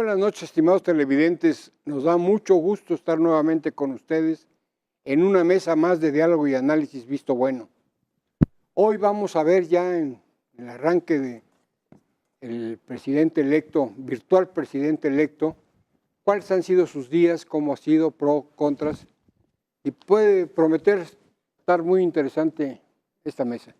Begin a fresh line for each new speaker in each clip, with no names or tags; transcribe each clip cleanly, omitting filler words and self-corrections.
buenas noches, estimados televidentes. Nos da mucho gusto estar nuevamente con ustedes en una mesa más de diálogo y análisis visto bueno. Hoy vamos a ver ya en el arranque del presidente electo, virtual presidente electo, cuáles han sido sus días, cómo ha sido, pro, contras, y puede prometer estar muy interesante esta mesa.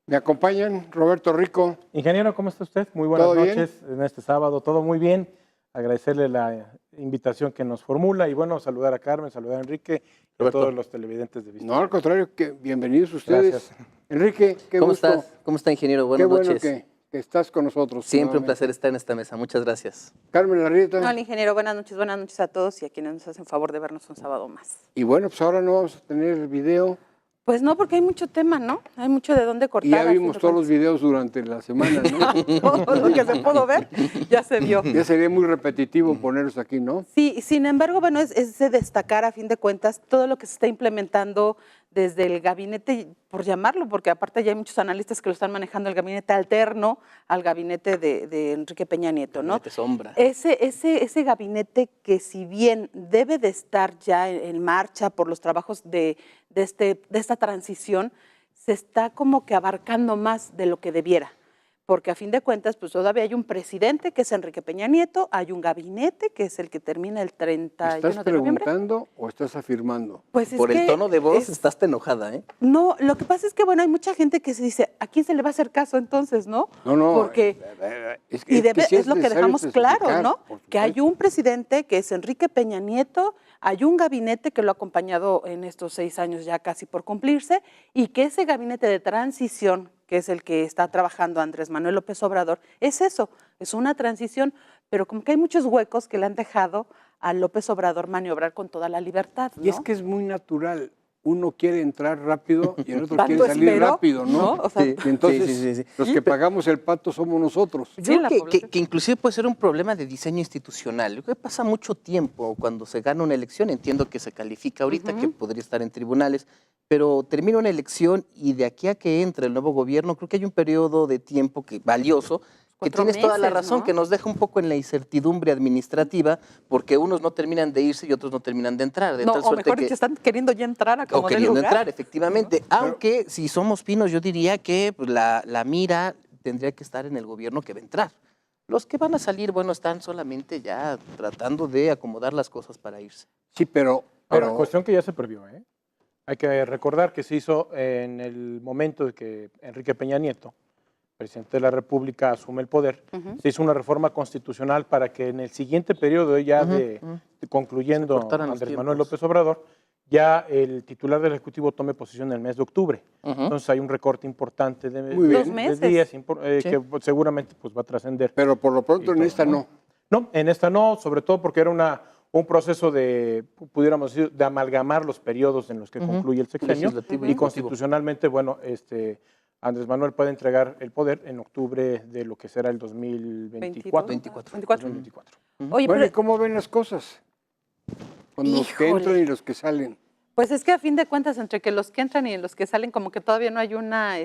Me acompañan Roberto Rico.
Ingeniero, ¿cómo está usted? Muy buenas noches en este sábado, todo muy bien. Agradecerle la invitación que nos formula y bueno, saludar a Carmen, saludar a Enrique y a todos los televidentes de Vista.
No, al contrario, que bienvenidos ustedes.
Gracias.
Enrique, qué
¿Cómo
gusto.
estás? ¿Cómo está, ingeniero? Buenas noches.
Qué bueno que estás con nosotros.
Siempre
nuevamente.
un placer estar en esta mesa. Muchas gracias.
Carmen Larrieta.
No, el ingeniero, buenas noches a todos y a quienes nos hacen favor de vernos un sábado más.
Y bueno, pues ahora no vamos a tener video.
Pues no, porque hay mucho tema, ¿no? Hay mucho de dónde cortar.
Y ya vimos todos los videos durante la semana, ¿no?
Todo lo que se pudo ver ya se vio.
Ya sería muy repetitivo ponerlos aquí, ¿no?
Sí, sin embargo, bueno, es de destacar a fin de cuentas todo lo que se está implementando desde el gabinete, por llamarlo, porque aparte ya hay muchos analistas que lo están manejando, el gabinete alterno al gabinete de Enrique Peña Nieto, ¿no?
Gabinete sombra.
Ese gabinete que si bien debe de estar ya en marcha por los trabajos de esta transición, se está como que abarcando más de lo que debiera. Porque a fin de cuentas, pues todavía hay un presidente que es Enrique Peña Nieto, hay un gabinete que es el que termina el 31 de noviembre.
¿Estás preguntando o estás afirmando?
Pues
Por el tono de voz estás enojada, ¿eh?
No, lo que pasa es que, bueno, hay mucha gente que se dice, ¿a quién se le va a hacer caso entonces, no?
No.
Porque, es lo que dejamos claro, ¿no? Que hay un presidente que es Enrique Peña Nieto, hay un gabinete que lo ha acompañado en estos 6 años ya casi por cumplirse, y que ese gabinete de transición, que es el que está trabajando Andrés Manuel López Obrador, es eso, es una transición, pero como que hay muchos huecos que le han dejado a López Obrador maniobrar con toda la libertad, ¿no?
Y es que es muy natural. Uno quiere entrar rápido y el otro
¿Tanto
quiere salir
esmero?
rápido, ¿no?
O sea,
Y entonces,
sí.
los que pagamos el pato somos nosotros.
Yo
Sí, la
creo
población.
que inclusive puede ser un problema de diseño institucional. Yo creo que pasa mucho tiempo cuando se gana una elección. Entiendo que se califica ahorita, que podría estar en tribunales, pero termina una elección y de aquí a que entre el nuevo gobierno, creo que hay un periodo de tiempo valioso, que
4
tienes toda la
meses,
razón,
¿no?
que nos deja un poco en la incertidumbre administrativa, porque unos no terminan de irse y otros no terminan de entrar. De
No,
tal
o
suerte
mejor
que
dicho, están queriendo ya entrar a como
o
del
queriendo
lugar.
entrar, efectivamente. Aunque, si somos finos, yo diría que pues, la mira tendría que estar en el gobierno que va a entrar. Los que van a salir, bueno, están solamente ya tratando de acomodar las cosas para irse.
Sí, pero
Ahora, cuestión que ya se previó, ¿eh? Hay que recordar que se hizo en el momento de que Enrique Peña Nieto, presidente de la República, asume el poder, se hizo una reforma constitucional para que en el siguiente periodo ya concluyendo
Se cortaran los
Andrés Manuel
tiempos.
López Obrador, ya el titular del Ejecutivo tome posesión en el mes de octubre. Entonces hay un recorte importante de,
Muy bien.
2 meses.
días
Sí.
que seguramente pues, va a trascender.
pero por lo pronto en esta no.
No, en esta no, sobre todo porque era un proceso de, pudiéramos decir, de amalgamar los periodos en los que concluye el sexenio
Legislativo y
y
ejecutivo.
constitucionalmente, bueno, Andrés Manuel puede entregar el poder en octubre de lo que será el 2024. 2024.
Oye,
Bueno, ¿y
pero,
cómo ven las cosas? Con los que
Híjole.
entran y los que salen.
pues es que a fin de cuentas, entre que los que entran y los que salen, como que todavía no hay una,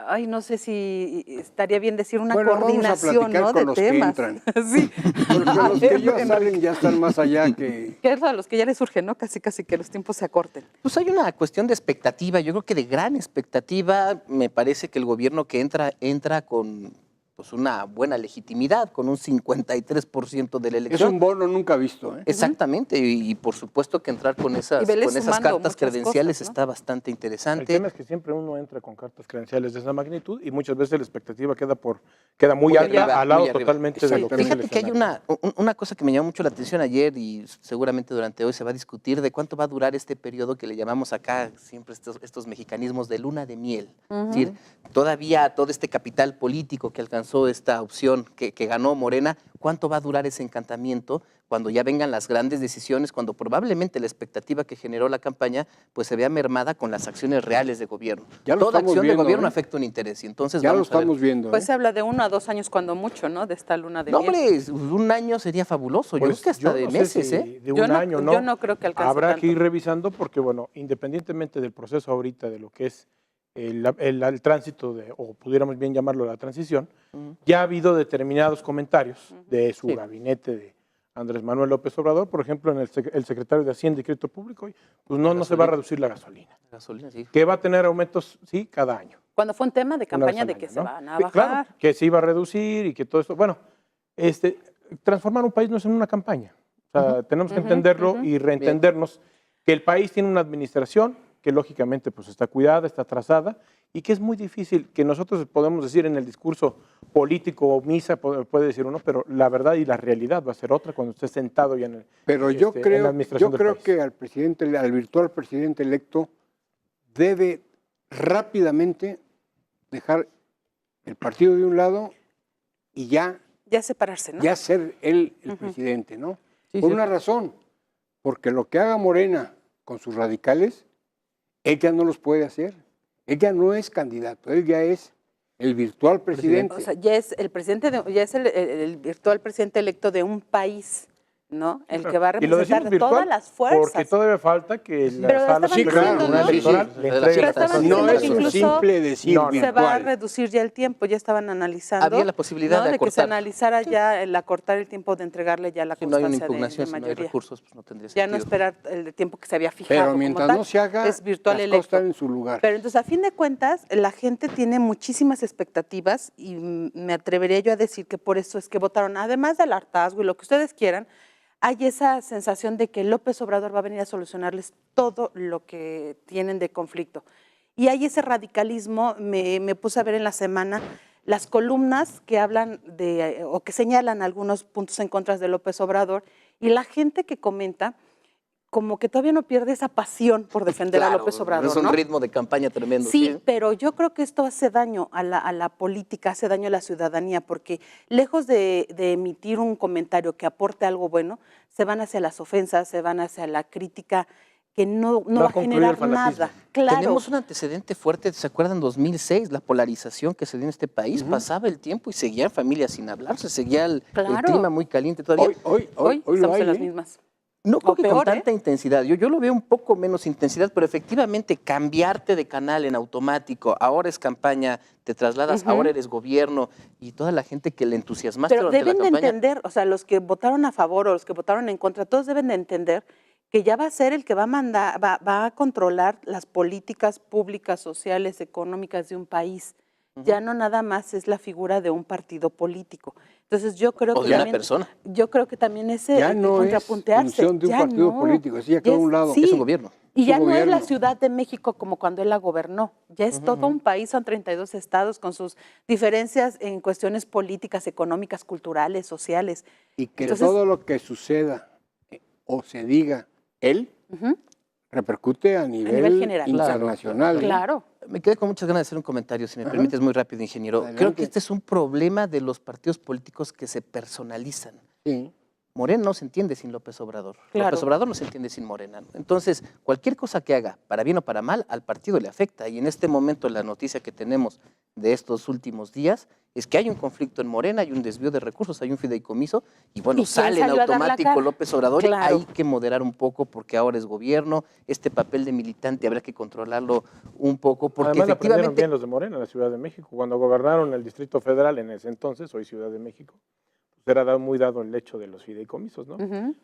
ay, no sé si estaría bien decir una
Bueno, vamos a
coordinación,
platicar
¿no?
con
De
los que
temas.
entran.
Sí.
Porque
A
los que
ver,
ya
Enrique.
salen ya están más allá que...
Que es a los que ya les surge, ¿no? Casi que los tiempos se acorten.
Pues hay una cuestión de expectativa, yo creo que de gran expectativa. Me parece que el gobierno que entra con pues, una buena legitimidad, con un 53% de la
Es
elección.
un bono nunca visto, ¿eh?
Exactamente, y por supuesto que entrar con esas
vele
cartas
sumando muchas
credenciales
cosas, ¿no?
está bastante
El
interesante.
tema es que siempre uno entra con cartas credenciales de esa magnitud y muchas veces la expectativa queda muy
Muy
alta,
arriba,
al lado
muy arriba.
totalmente de lo que es el
Fíjate que hay
escenario.
una cosa que me llamó mucho la atención ayer y seguramente durante hoy se va a discutir de cuánto va a durar este periodo que le llamamos acá siempre estos mexicanismos de luna de miel. Es decir, todavía todo este capital político que alcanzó esta opción que ganó Morena, ¿cuánto va a durar ese encantamiento cuando ya vengan las grandes decisiones, cuando probablemente la expectativa que generó la campaña pues se vea mermada con las acciones reales de gobierno?
Ya lo
Toda
estamos
acción
viendo,
de gobierno
¿eh?
afecta un interés y entonces
Ya lo
vamos a ver.
estamos viendo,
Pues
¿eh?
se habla de 1 a 2 años cuando mucho, ¿no? De esta luna de
No,
miel.
hombre, un año sería fabuloso. Yo
Pues,
creo que hasta
yo
de
no sé
meses,
si
¿eh?
De un
Yo no-
año,
yo no creo que alcance
Habrá
tanto.
que ir revisando porque, bueno, independientemente del proceso ahorita de lo que es el tránsito, o pudiéramos bien llamarlo la transición, ya ha habido determinados comentarios de su gabinete de Andrés Manuel López Obrador, por ejemplo, en el secretario de Hacienda y Crédito Público, pues no se va a reducir la gasolina.
Sí.
Que va a tener aumentos, sí, cada año.
Cuando fue un tema de campaña de que se van a bajar.
Claro, que se iba a reducir y que todo esto. Bueno, transformar un país no es en una campaña. O sea, tenemos que entenderlo y reentendernos que el país tiene una administración que lógicamente pues está cuidada, está trazada y que es muy difícil, que nosotros podemos decir en el discurso político o misa, puede decir uno, pero la verdad y la realidad va a ser otra cuando esté sentado ya en el
Pero yo creo que al virtual presidente electo debe rápidamente dejar el partido de un lado y ya
separarse, ¿no?
Ya ser él el presidente, ¿no? Por una razón, porque lo que haga Morena con sus radicales, él ya no los puede hacer. Él ya no es candidato, él ya es el virtual presidente.
O sea, ya es el presidente, ya es el virtual presidente electo de un país, ¿no? El que va a representar de todas las fuerzas.
Porque todavía falta que
la sala
electoral
no es un simple decir
virtual. Se va a reducir ya el tiempo, ya estaban analizando.
Había la posibilidad de
que se analizara ya el acortar el tiempo de entregarle ya la constancia
no hay una impugnación,
de mayoría.
Si no hay recursos, pues no tendría sentido.
Ya no esperar el tiempo que se había fijado.
Pero mientras no se haga,
es virtual
las
electo.
cosas están en su lugar.
Pero entonces, a fin de cuentas, la gente tiene muchísimas expectativas y me atrevería yo a decir que por eso es que votaron, además del hartazgo y lo que ustedes quieran, hay esa sensación de que López Obrador va a venir a solucionarles todo lo que tienen de conflicto. Y hay ese radicalismo, me puse a ver en la semana las columnas que hablan o que señalan algunos puntos en contra de López Obrador, y la gente que comenta como que todavía no pierde esa pasión por defender a López Obrador.
Es un ritmo de campaña tremendo.
Sí, pero yo creo que esto hace daño a la política, hace daño a la ciudadanía, porque lejos de emitir un comentario que aporte algo bueno, se van hacia las ofensas, se van hacia la crítica que no va a generar nada. Claro.
Tenemos un antecedente fuerte, ¿se acuerdan? 2006, la polarización que se dio en este país, pasaba el tiempo y seguían familias sin hablarse, seguía el clima muy caliente todavía.
Hoy estamos en las mismas.
No creo que con tanta intensidad, yo lo veo un poco menos intensidad, pero efectivamente cambiarte de canal en automático, ahora es campaña, te trasladas, ahora eres gobierno, y toda la gente que le entusiasmaste
durante la campaña. Pero deben de entender, o sea, los que votaron a favor o los que votaron en contra, todos deben de entender que ya va a ser el que va a mandar, va a controlar las políticas públicas, sociales, económicas de un país. Ya no nada más es la figura de un partido político. Entonces yo creo
que también, persona.
Yo creo que también ese
ya no
contrapuntearse.
Es función de un partido político, sí, ya queda a un lado.
Sí,
es un gobierno.
Y ya no es la Ciudad de México como cuando él la gobernó. Ya es todo un país, son 32 estados con sus diferencias en cuestiones políticas, económicas, culturales, sociales.
Y que todo lo que suceda o se diga él repercute a nivel
general,
internacional.
Claro.
Me quedé con muchas ganas de hacer un comentario, si me permites, muy rápido, ingeniero. Adelante. Creo que este es un problema de los partidos políticos que se personalizan.
Sí.
Morena no se entiende sin López Obrador.
Claro.
López Obrador no se entiende sin Morena. Entonces, cualquier cosa que haga, para bien o para mal, al partido le afecta. Y en este momento la noticia que tenemos de estos últimos días es que hay un conflicto en Morena, hay un desvío de recursos, hay un fideicomiso, y bueno, sale en automático López Obrador.
Claro.
Hay que moderar un poco porque ahora es gobierno, este papel de militante habrá que controlarlo un poco, porque
además
efectivamente...
bien los de Morena en la Ciudad de México, cuando gobernaron el Distrito Federal en ese entonces, hoy Ciudad de México, era muy dado el hecho de los fideicomisos, ¿no?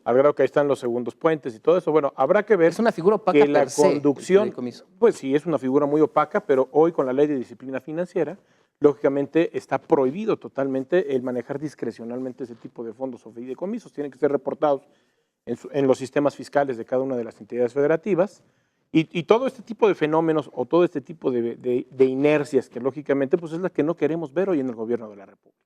Al grado que ahí están los segundos puentes y todo eso. Bueno, habrá que ver
es una figura opaca
que la conducción, pues sí, es una figura muy opaca, pero hoy con la ley de disciplina financiera, lógicamente está prohibido totalmente el manejar discrecionalmente ese tipo de fondos o fideicomisos. Tienen que ser reportados en los sistemas fiscales de cada una de las entidades federativas. Y todo este tipo de fenómenos o todo este tipo de inercias que lógicamente pues es la que no queremos ver hoy en el gobierno de la República.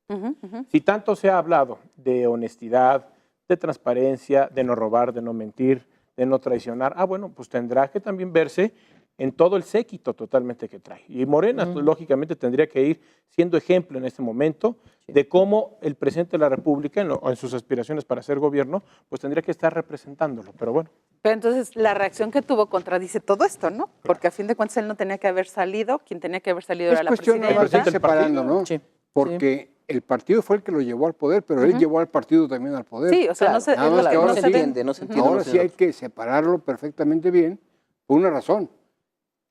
Si tanto se ha hablado de honestidad, de transparencia, de no robar, de no mentir, de no traicionar, bueno, pues tendrá que también verse en todo el séquito totalmente que trae. Y Morena, pues, lógicamente, tendría que ir siendo ejemplo en este momento de cómo el presidente de la República, en sus aspiraciones para ser gobierno, pues tendría que estar representándolo. Pero bueno.
Pero entonces la reacción que tuvo contradice todo esto, ¿no? Porque a fin de cuentas él no tenía que haber salido, quien tenía que haber salido era la presidenta.
Es cuestión de separando, ¿no?
Sí.
Porque el partido fue el que lo llevó al poder, pero él llevó al partido también al poder.
Sí, o sea,
claro, no se entiende.
Ahora sí hay que separarlo perfectamente bien, por una razón.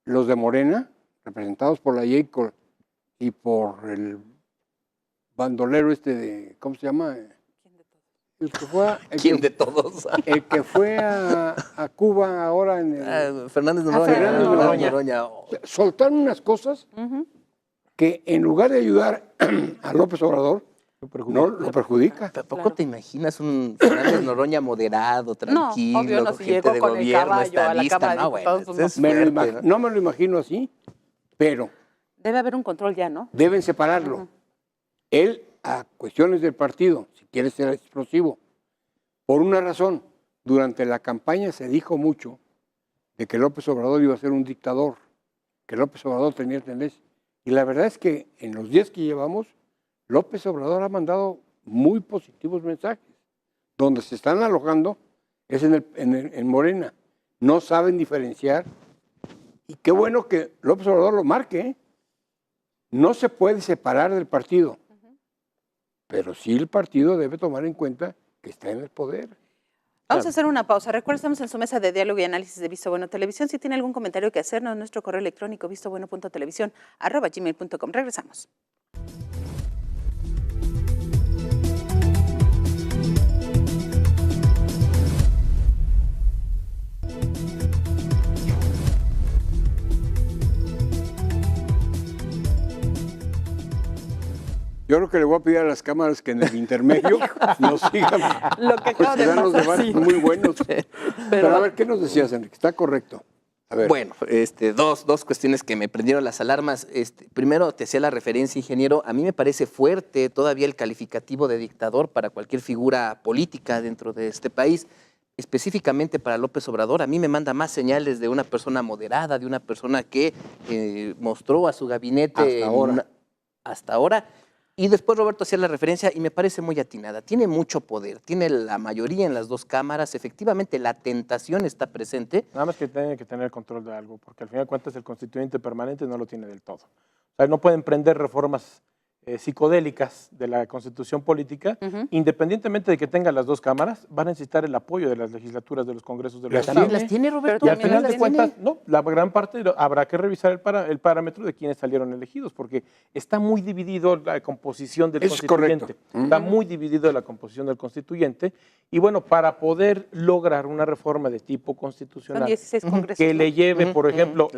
Los de Morena representados por la JCOL y por el bandolero de, ¿cómo se llama? El que fue
¿Quién de todos?
El que fue a Cuba ahora en el...
Fernández Noroña.
Fernández Noroña. Soltaron unas cosas que en lugar de ayudar a López Obrador, no lo perjudica.
¿Tampoco te imaginas un Fernández Noroña moderado, tranquilo,
no, obvio, no, si
gente
llegó
de
con el
gobierno,
caballo a la
estadista?
Cámara de
No, bueno,
Diputados,
eso es fuerte, ¿no?
No me lo imagino así, pero
Debe haber un control ya, ¿no?
deben separarlo. Él, a cuestiones del partido, si quiere ser explosivo, por una razón, durante la campaña se dijo mucho de que López Obrador iba a ser un dictador, que López Obrador tenía tendencia. Y la verdad es que en los días que llevamos, López Obrador ha mandado muy positivos mensajes. Donde se están alojando es en Morena. No saben diferenciar. Y qué bueno que López Obrador lo marque, ¿eh? No se puede separar del partido. Pero sí el partido debe tomar en cuenta que está en el poder.
Vamos a hacer una pausa. Recuerden, estamos en su mesa de diálogo y análisis de Visto Bueno Televisión. Si tiene algún comentario que hacernos, nuestro correo electrónico vistobueno.televisión@gmail.com. Regresamos.
Yo creo que le voy a pedir a las cámaras que en el intermedio nos sigan.
Lo que acaba de
dan los
pasar,
debates
sí.
muy buenos. Pero a ver, ¿qué nos decías, Enrique? Está correcto. A ver.
Bueno, dos cuestiones que me prendieron las alarmas. Primero, te hacía la referencia, ingeniero. A mí me parece fuerte todavía el calificativo de dictador para cualquier figura política dentro de este país. Específicamente para López Obrador, a mí me manda más señales de una persona moderada, de una persona que mostró a su gabinete hasta ahora. Y después Roberto hacía la referencia y me parece muy atinada. Tiene mucho poder, tiene la mayoría en las dos cámaras. Efectivamente, la tentación está presente.
Nada más que tiene que tener control de algo, porque al final de cuentas el constituyente permanente no lo tiene del todo. O sea, no pueden prender reformas psicodélicas de la constitución política, independientemente de que tenga las dos cámaras, van a necesitar el apoyo de las legislaturas de los congresos de los estados.
¿Las tiene, Roberto?
Y al final de cuentas, no, la gran parte habrá que revisar el parámetro de quienes salieron elegidos, porque está muy dividido la composición del constituyente. Está muy dividido la composición del constituyente. Y bueno, para poder lograr una reforma de tipo constitucional,
Son 16 congresos,
que
¿no?
le lleve, por ejemplo,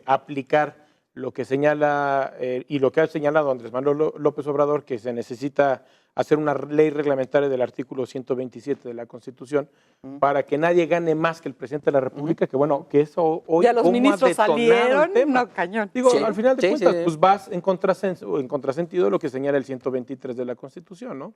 aplicar lo que señala y lo que ha señalado Andrés Manuel López Obrador, que se necesita hacer una ley reglamentaria del artículo 127 de la Constitución para que nadie gane más que el presidente de la República, que bueno, que eso hoy
Ya los ministros salieron, no, cañón.
Digo,
Sí,
al final de
sí,
cuentas,
sí.
pues vas en contrasentido de lo que señala el 123 de la Constitución, ¿no?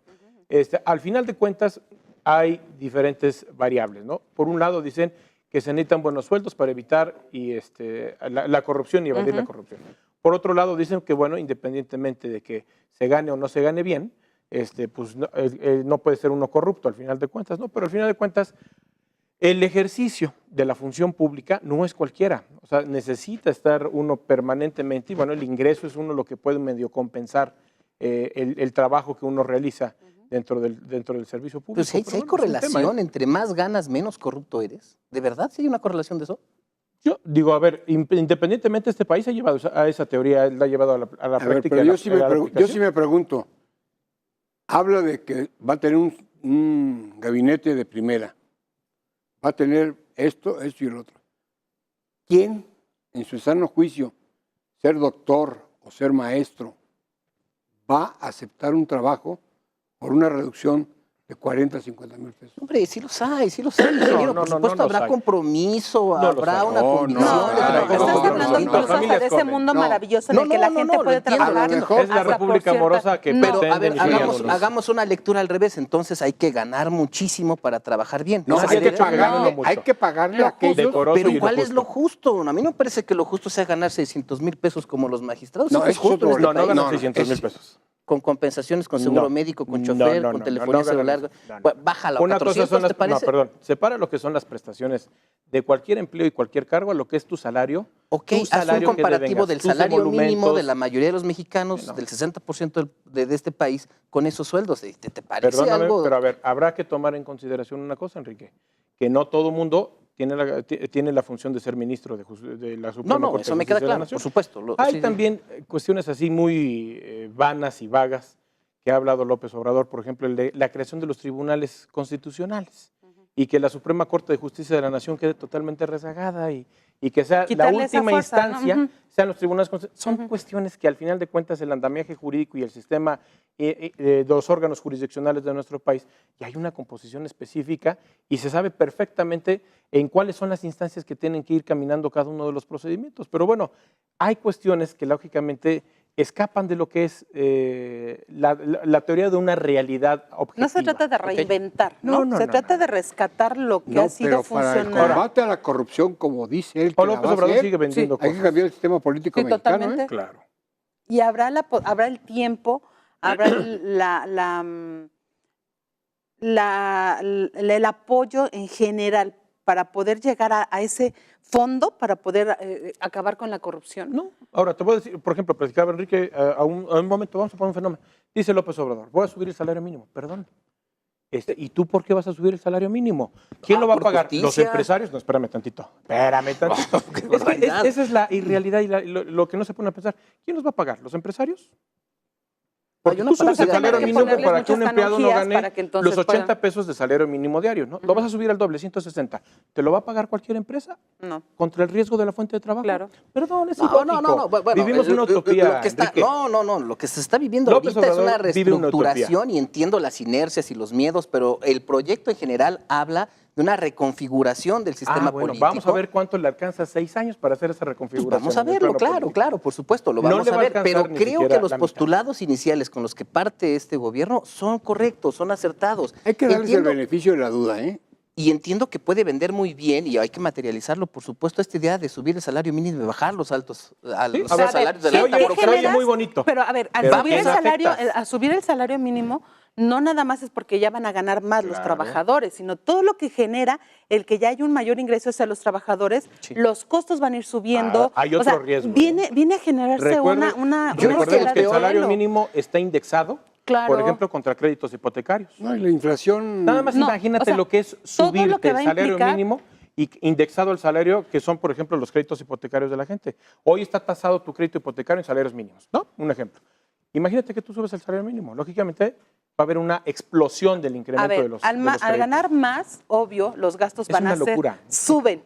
Al final de cuentas, hay diferentes variables, ¿no? Por un lado dicen que se necesitan buenos sueldos para evitar la corrupción y evadir la corrupción. Por otro lado, dicen que, bueno, independientemente de que se gane o no se gane bien, pues no puede ser uno corrupto al final de cuentas, ¿no? Pero al final de cuentas, el ejercicio de la función pública no es cualquiera. O sea, necesita estar uno permanentemente, y bueno, el ingreso es uno lo que puede medio compensar el trabajo que uno realiza dentro del servicio público.
Pues si hay correlación entre más ganas, menos corrupto eres. ¿De verdad sí hay una correlación de eso?
Yo digo, a ver, independientemente este país ha llevado a esa teoría, la ha llevado a la práctica.
Pero yo sí me pregunto, habla de que va a tener un gabinete de primera, va a tener esto y el otro. ¿Quién, en su sano juicio, ser doctor o ser maestro, va a aceptar un trabajo por una reducción de 40 a 50 mil pesos?
Hombre, sí los hay, ingeniero. Por supuesto, habrá compromiso, habrá una condición de trabajo.
Estás hablando incluso de ese mundo maravilloso en el que la gente puede trabajar.
Es la República amorosa que
Pero, a ver,
pretenden
hagamos una lectura al revés. Entonces hay que ganar muchísimo para trabajar bien.
No,
Nadie
hay que pagarle a aquellos.
decoroso
Pero
y
¿cuál
lo
es lo justo? A mí no me parece que lo justo sea ganar 600 mil pesos como los magistrados.
No,
Eso es justo en este
No
país.
ganan 600 mil pesos.
Con compensaciones, con seguro médico, con chofer, con telefonía celular. Bájala a 400, ¿te parece?
No, perdón. Separa lo que son las prestaciones de cualquier empleo y cualquier cargo a lo que es tu salario.
Ok,
tu
haz un
salario
comparativo del
tus
salario mínimo
emolumentos.
de la mayoría de los mexicanos, del 60% de este país, con esos sueldos. ¿Te parece
Perdóname,
algo?
pero a ver, habrá que tomar en consideración una cosa, Enrique, que no todo mundo tiene la función de ser ministro de la Suprema Corte
eso
de
me
Justicia
queda
de la
claro,
Nación.
por supuesto.
Hay
Sí,
también cuestiones así muy vanas y vagas que ha hablado López Obrador, por ejemplo, el de la creación de los tribunales constitucionales y que la Suprema Corte de Justicia de la Nación quede totalmente rezagada y que sea
Quitarle
la
esa
última
fuerza, ¿no?
instancia, sean los tribunales constitucionales. Son cuestiones que al final de cuentas el andamiaje jurídico y el sistema de los órganos jurisdiccionales de nuestro país, y hay una composición específica y se sabe perfectamente en cuáles son las instancias que tienen que ir caminando cada uno de los procedimientos. Pero bueno, hay cuestiones que lógicamente escapan de lo que es la teoría de una realidad objetiva.
No se trata de reinventar,
¿ok?
¿no? Se trata de rescatar lo que ha sido
pero para el
funcional.
combate a la corrupción, como dice él, que la
López
va a
Obrador
hacer,
sigue vendiendo
hay que
cosas.
cambiar el sistema político
Sí,
mexicano.
totalmente.
Claro.
Y habrá el tiempo, habrá el apoyo en general para poder llegar a ese fondo, para poder acabar con la corrupción.
No, ahora te voy a decir, por ejemplo, platicaba Enrique a un momento, vamos a poner un fenómeno. Dice López Obrador, voy a subir el salario mínimo, perdón. ¿Y tú por qué vas a subir el salario mínimo? ¿Quién lo va a
por
pagar?
justicia.
¿Los empresarios? No, espérame tantito. Espérame tantito. Esa es la irrealidad y lo que no se pone a pensar. ¿Quién los va a pagar? ¿Los empresarios? Porque
Hay una
tú subes el
parte de
salario
que
mínimo
ponerles
para que un
muchas
empleado no
tecnologías
gane
para que entonces
los 80
puedan-
pesos de salario mínimo diario, ¿no? Lo vas a subir al doble, 160. ¿Te lo va a pagar cualquier empresa?
No.
¿Contra el riesgo de la fuente de trabajo?
Claro.
Perdón, es
No,
ilógico.
bueno,
Vivimos una utopía,
lo que está,
Enrique.
no, lo que se está viviendo
López
ahorita es una
Obrador vive una utopía.
reestructuración y entiendo las inercias y los miedos, pero el proyecto en general habla de una reconfiguración del sistema
bueno,
político.
vamos a ver cuánto le alcanza 6 años para hacer esa
Pues
reconfiguración.
vamos a
en el
verlo,
plano
claro,
político.
claro, por supuesto, lo
No
vamos
le
a
va a
ver, pero
alcanzar ni
creo
siquiera
que los
la mitad.
postulados iniciales con los que parte este gobierno son correctos, son acertados.
Hay que darles
Entiendo-
el beneficio de la duda, ¿eh?
Y entiendo que puede vender muy bien y hay que materializarlo, por supuesto, esta idea de subir el salario mínimo y bajar los altos
Sí, a ver,
salarios de
se
la
oye-
alta
se
burocracia.
oye muy bonito.
Pero a ver, al
Pero
subir
¿a
el
quién
salario,
afectas?
a subir el salario mínimo, no nada más es porque ya van a ganar más los
Claro.
trabajadores, sino todo lo que genera el que ya hay un mayor ingreso hacia los trabajadores,
Sí.
los costos van a ir subiendo.
Hay
O
otro
sea,
riesgo,
Viene a generarse
Recuerde-
una
recordemos
escalada
que el
de
salario
modelo.
mínimo está indexado,
Claro.
por ejemplo, contra créditos hipotecarios.
No, y la inflación...
Nada más
No,
imagínate
o sea,
lo que es
todo lo
subirte
que
el
va a
salario
implicar-
mínimo y indexado al salario, que son, por ejemplo, los créditos hipotecarios de la gente. Hoy está tasado tu crédito hipotecario en salarios mínimos, ¿no? Un ejemplo. Imagínate que tú subes el salario mínimo. Lógicamente va a haber una explosión del incremento
A ver,
de los
al
créditos.
ganar más, obvio, los gastos
Es
van a
una locura.
suben.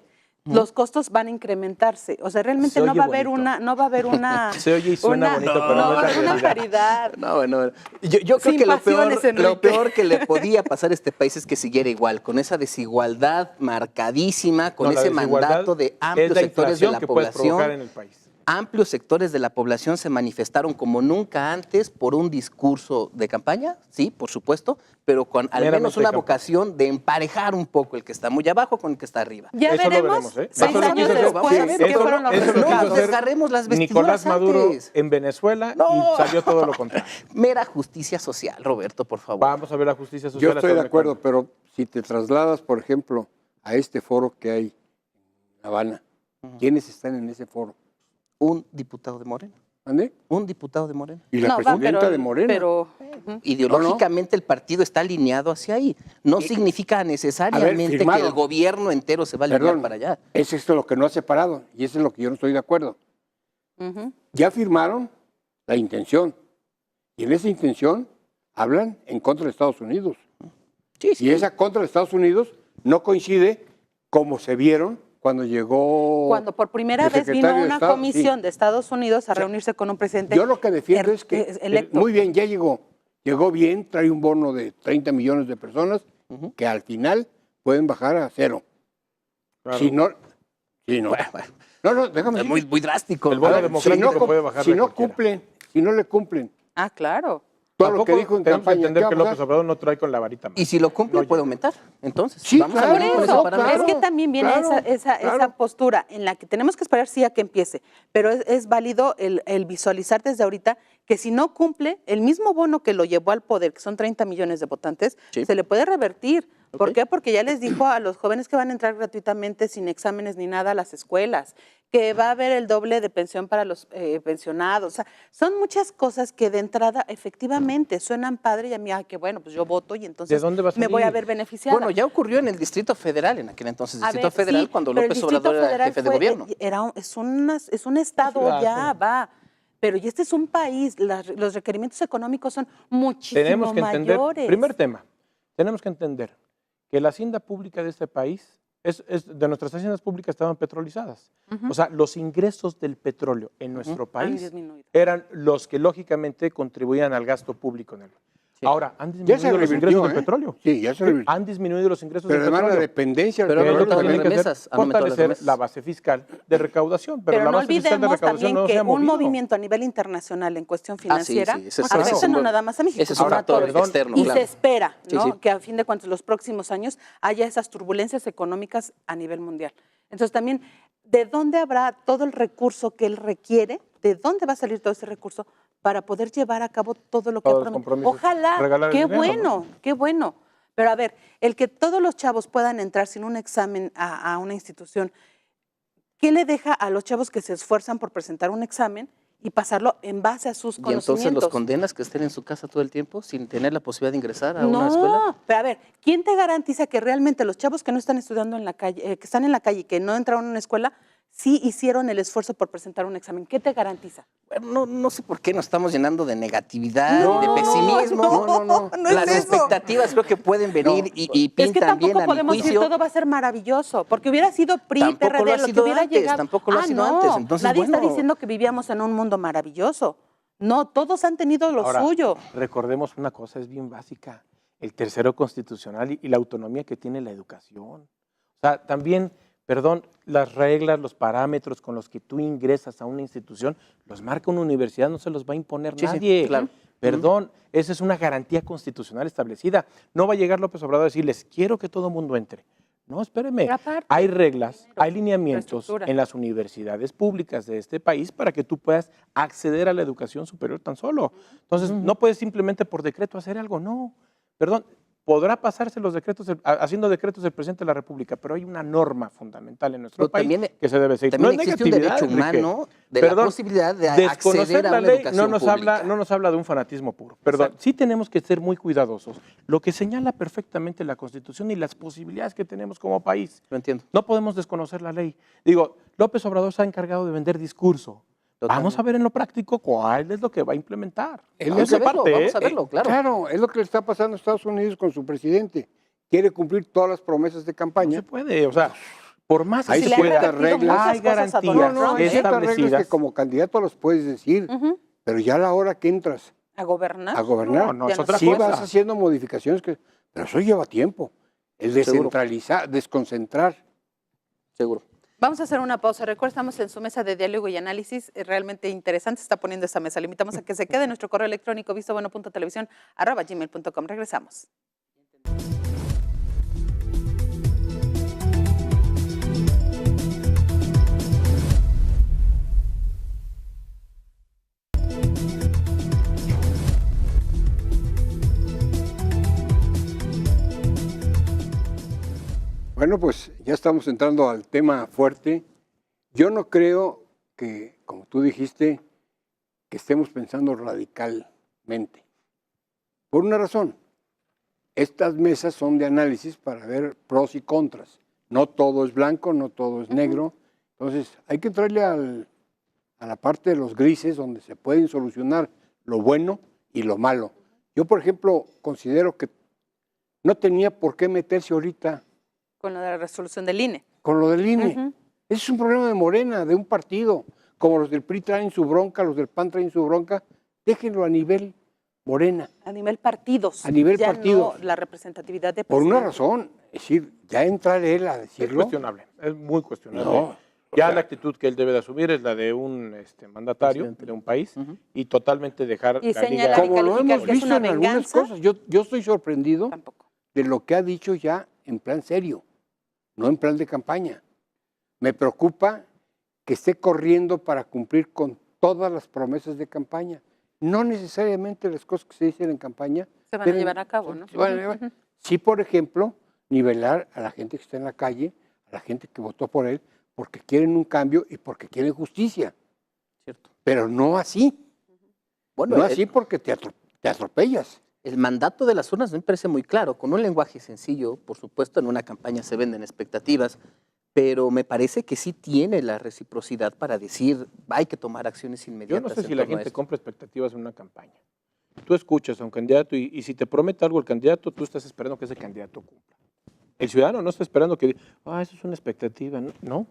Los costos van a incrementarse. O sea, realmente
Se
no
oye
va a haber
bonito.
no va a haber una
Se oye y suena bonito, pero no
va
es
a
la
haber una
realidad.
paridad.
No, bueno, yo creo
Sin
que
pasiones,
lo
Enrique.
peor que le podía pasar a este país es que siguiera igual, con esa desigualdad marcadísima, con
No, la
ese
desigualdad
mandato de amplios
es la
sectores de
inflación
la
que puedes provocar
población.
en el país.
Amplios sectores de la población se manifestaron como nunca antes por un discurso de campaña, sí, por supuesto, pero con al
Meramente
menos una
campaña.
vocación de emparejar un poco el que está muy abajo con el que está arriba.
Ya
Eso lo
veremos,
veremos, ¿eh?
6
Eso lo
años
quiso hacer-
después,
vamos a ver,
qué
eso
fueron los
eso lo quiso
resultados.
resultados.
No desgarremos las vestiduras
Nicolás Maduro
antes.
en Venezuela
No.
y salió todo lo contrario.
Mera justicia social, Roberto, por favor.
Vamos a ver la justicia social.
Yo estoy de
hasta
acuerdo,
dónde
pero si te trasladas, por ejemplo, a este foro que hay en Habana, ¿quiénes están en ese foro?
Un diputado de Morena.
¿Ande?
Un diputado de Morena.
Y la
No, va,
presidenta
pero-
de Morena.
Pero
Ideológicamente el partido está alineado hacia ahí. No significa necesariamente que
firmaron.
el gobierno entero se va a alinear
Perdón,
para allá.
es esto lo que no ha separado y eso es lo que yo no estoy de acuerdo. Ya firmaron la intención y en esa intención hablan en contra de Estados Unidos.
Sí,
Y esa contra de Estados Unidos no coincide como se vieron cuando llegó...
cuando por primera
el
vez vino
secretario de
una
Estado,
comisión
sí.
de Estados Unidos a reunirse con un presidente.
Yo lo que defiendo es que,
electo.
muy bien, ya llegó bien, trae un bono de 30 millones de personas que al final pueden bajar a cero.
Claro.
Si no, no, déjame
Es
decir.
muy drástico.
El bono
A ver,
democrático puede bajarle
si no
cualquiera.
cumplen, si no le cumplen
Ah, claro.
todo lo que
Tampoco
dijo en
tenemos que
campaña,
entender
¿qué va
que
a
López
pasar?
Obrador no trae con la varita.
Y si lo cumple,
No
puede
llega.
aumentar. Entonces,
Sí,
vamos a
claro,
ver con ese
no,
parámetro.
Es que también viene
claro,
esa
claro.
postura en la que tenemos que esperar sí a que empiece, pero es válido el visualizar desde ahorita que si no cumple el mismo bono que lo llevó al poder, que son 30 millones de votantes,
Sí.
se le puede revertir. ¿Por qué? Porque ya les dijo a los jóvenes que van a entrar gratuitamente, sin exámenes ni nada, a las escuelas, que va a haber el doble de pensión para los pensionados. O sea, son muchas cosas que de entrada efectivamente suenan padre y a mí, que bueno, pues yo voto y entonces me voy a ver beneficiada.
Bueno, ya ocurrió en el Distrito Federal, en aquel entonces Distrito Federal, sí, cuando López Obrador era jefe de gobierno.
Es un estado, ya va. Pero y este es un país, los requerimientos económicos son muchísimo mayores.
Primer tema, tenemos que entender que la hacienda pública de este país, de nuestras haciendas públicas estaban petrolizadas. O sea, los ingresos del petróleo en nuestro país eran los que lógicamente contribuían al gasto público en el país. Sí. Ahora, han disminuido los ingresos del petróleo.
Sí, ya se revirtió.
Han disminuido los ingresos
del petróleo. Pero además la dependencia del petróleo
también hay que hacer, fortalecer la base fiscal de recaudación. Pero la
no
base fiscal de recaudación no se ha movido.
Un movimiento a nivel internacional en cuestión financiera afecta no nada más a México.
Ese es un factor externo.
Y se espera, ¿no? Que a fin de cuentas los próximos años haya esas turbulencias económicas a nivel mundial. Entonces también, ¿de dónde habrá todo el recurso que él requiere? ¿De dónde va a salir todo ese recurso para poder llevar a cabo todo lo que ha prometido? Ojalá, qué bueno, qué bueno. Pero a ver, el que todos los chavos puedan entrar sin un examen a una institución, ¿qué le deja a los chavos que se esfuerzan por presentar un examen y pasarlo en base a sus conocimientos?
¿Y entonces los condenas que estén en su casa todo el tiempo sin tener la posibilidad de ingresar a una escuela?
No, pero a ver, ¿quién te garantiza que realmente los chavos que no están estudiando en la calle, que están en la calle y que no entraron a una escuela, sí hicieron el esfuerzo por presentar un examen? ¿Qué te garantiza?
Bueno, no sé por qué nos estamos llenando de negatividad, de pesimismo. No Las expectativas creo que pueden venir y pintan bien a mi juicio. Es que tampoco podemos decir todo
va a ser maravilloso, porque hubiera sido PRI, PRD, lo que hubiera llegado.
Tampoco lo ha sido antes. Entonces,
nadie está diciendo que vivíamos en un mundo maravilloso. No, todos han tenido lo suyo.
Recordemos una cosa, es bien básica, el tercero constitucional y la autonomía que tiene la educación. O sea, también... Perdón, las reglas, los parámetros con los que tú ingresas a una institución, los marca una universidad, no se los va a imponer nadie. Sí, claro. Perdón, esa es una garantía constitucional establecida. No va a llegar López Obrador a decirles, quiero que todo mundo entre. No, espéreme. Hay reglas, hay lineamientos en las universidades públicas de este país para que tú puedas acceder a la educación superior tan solo. Entonces, no puedes simplemente por decreto hacer algo, no. Perdón. Podrá pasarse los decretos, haciendo decretos del presidente de la República, pero hay una norma fundamental en nuestro país que se debe seguir.
También existe un derecho humano de la posibilidad de acceder a una educación pública.
No nos habla de un fanatismo puro. Perdón, sí tenemos que ser muy cuidadosos. Lo que señala perfectamente la Constitución y las posibilidades que tenemos como país.
Lo entiendo.
No podemos desconocer la ley. Digo, López Obrador se ha encargado de vender discurso. Totalmente. Vamos a ver en lo práctico cuál es lo que va a implementar.
Vamos a verlo, claro.
Claro, es lo que le está pasando a Estados Unidos con su presidente. Quiere cumplir todas las promesas de campaña.
No se puede, o sea, por más
hay ciertas reglas,
hay garantías
hay ciertas reglas que como candidato los puedes decir, pero ya a la hora que entras
a gobernar,
no es otra
sí
cosa.
Vas haciendo modificaciones, pero eso lleva tiempo. El descentralizar, desconcentrar.
Seguro.
Vamos a hacer una pausa. Recuerda, estamos en su mesa de diálogo y análisis. Realmente interesante se está poniendo esta mesa. Le invitamos a que se quede en nuestro correo electrónico vistobueno.televisión@gmail.com. Regresamos.
Bueno, pues ya estamos entrando al tema fuerte. Yo no creo que, como tú dijiste, que estemos pensando radicalmente. Por una razón, estas mesas son de análisis para ver pros y contras. No todo es blanco, no todo es negro. Entonces, hay que entrarle a la parte de los grises, donde se pueden solucionar lo bueno y lo malo. Yo, por ejemplo, considero que no tenía por qué meterse ahorita
con lo de la resolución del INE.
Con lo del INE. Ese es un problema de Morena, de un partido. Como los del PRI traen su bronca, los del PAN traen su bronca, déjenlo a nivel Morena.
A nivel partidos.
A nivel partidos.
No la representatividad de
por una razón, es decir, ya entrar él a decirlo.
Es cuestionable, es muy cuestionable. No, ya la actitud que él debe de asumir es la de un mandatario de un país y totalmente dejar
y
la liga.
Como lo hemos visto en algunas cosas, yo estoy sorprendido de lo que ha dicho ya en plan serio, no en plan de campaña. Me preocupa que esté corriendo para cumplir con todas las promesas de campaña. No necesariamente las cosas que se dicen en campaña
se van a llevar a cabo, ¿no?
Sí, por ejemplo, nivelar a la gente que está en la calle, a la gente que votó por él, porque quieren un cambio y porque quieren justicia.
Cierto.
Pero no así.
Bueno,
No así porque te atropellas.
El mandato de las urnas me parece muy claro, con un lenguaje sencillo, por supuesto, en una campaña se venden expectativas, pero me parece que sí tiene la reciprocidad para decir, hay que tomar acciones inmediatas.
Yo no sé si la gente compra expectativas en una campaña. Tú escuchas a un candidato y si te promete algo el candidato, tú estás esperando que ese candidato cumpla. El ciudadano no está esperando que diga, eso es una expectativa. No,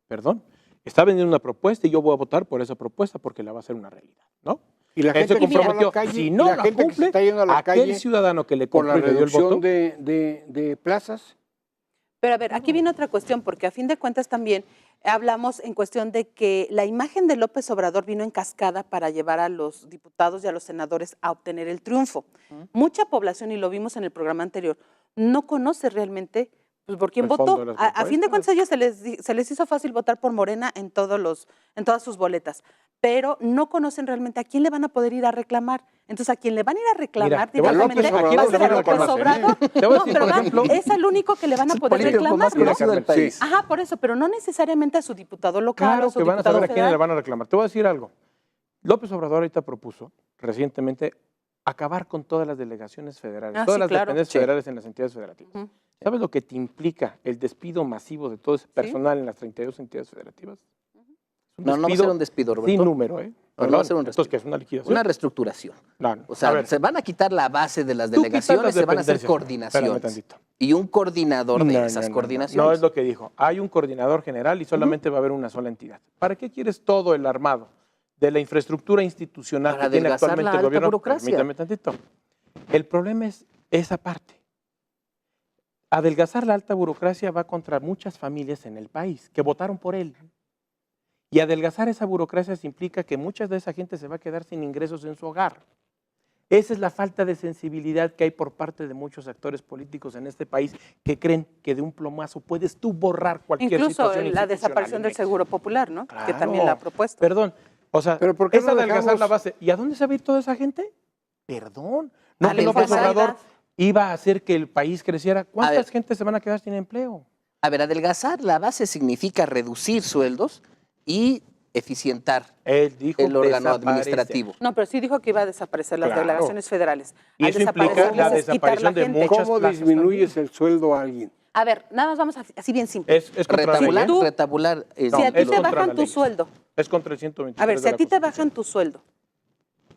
perdón. Está vendiendo una propuesta y yo voy a votar por esa propuesta porque la va a hacer una realidad, ¿no?
Y la gente que va a la calle,
si no
la
la
gente
cumple,
que se está yendo a la
aquel
calle
ciudadano que le
por la
compró y le dio el
reducción
voto,
de plazas.
Pero a ver, aquí viene otra cuestión, porque a fin de cuentas también hablamos en cuestión de que la imagen de López Obrador vino en cascada para llevar a los diputados y a los senadores a obtener el triunfo. Mucha población, y lo vimos en el programa anterior, no conoce realmente pues, por quién votó. A fin de cuentas, a ellos se les hizo fácil votar por Morena en todas sus boletas, pero no conocen realmente a quién le van a poder ir a reclamar. Entonces, a quien le van a ir a reclamar directamente va a ser a López Obrador. No, pero es el único que le van a poder reclamar.
Más conocido del país.
Ajá, por eso, pero no necesariamente a su diputado local
claro
o su
que van a
diputado
saber a quién le
federal.
van a reclamar. Te voy a decir algo. López Obrador ahorita propuso recientemente acabar con todas las delegaciones federales, todas las dependencias federales en las entidades federativas. ¿Sabes lo que te implica el despido masivo de todo ese personal en las 32 entidades federativas?
No va a ser un despido, Roberto.
Sin número, ¿eh?
No va a ser un despido.
Entonces, ¿qué es una liquidación?
Una reestructuración.
No.
O sea, se van a quitar la base de las delegaciones, se van a hacer coordinaciones. Y un coordinador de esas coordinaciones.
No es lo que dijo. Hay un coordinador general y solamente va a haber una sola entidad. ¿Para qué quieres todo el armado de la infraestructura institucional que tiene actualmente el gobierno? Permítame tantito. El problema es esa parte. Adelgazar la alta burocracia va contra muchas familias en el país que votaron por él. Y adelgazar esa burocracia implica que mucha de esa gente se va a quedar sin ingresos en su hogar. Esa es la falta de sensibilidad que hay por parte de muchos actores políticos en este país que creen que de un plomazo puedes tú borrar cualquier situación.
Incluso la desaparición del Seguro Popular, ¿no?
Claro.
Que también la ha propuesto.
Perdón, o sea,
¿pero por qué
es
no
adelgazar
dejamos...
la base. ¿Y a dónde se va a ir toda esa gente? Perdón. No
A
que
la
López
informalidad.
Obrador iba a hacer que el país creciera. ¿Cuántas gente se van a quedar sin empleo?
A ver, adelgazar la base significa reducir sueldos y eficientar
Él dijo
el órgano
desaparecer.
administrativo.
No, pero sí dijo que iba a desaparecer las delegaciones federales.
Y
Al
eso implica
desaparecerles
la
es quitar
desaparición de
gente.
muchas
¿Cómo
plazas
disminuyes el sueldo a alguien?
A ver, nada más vamos así bien simple.
Es contra la ley,
Retabular,
¿eh?
retabular.
Si
No,
a ti
es
te
contra
bajan
la
tu
ley.
sueldo,
Es contra el 123
a ver, si
de
a
la
ti te
Constitución.
bajan tu sueldo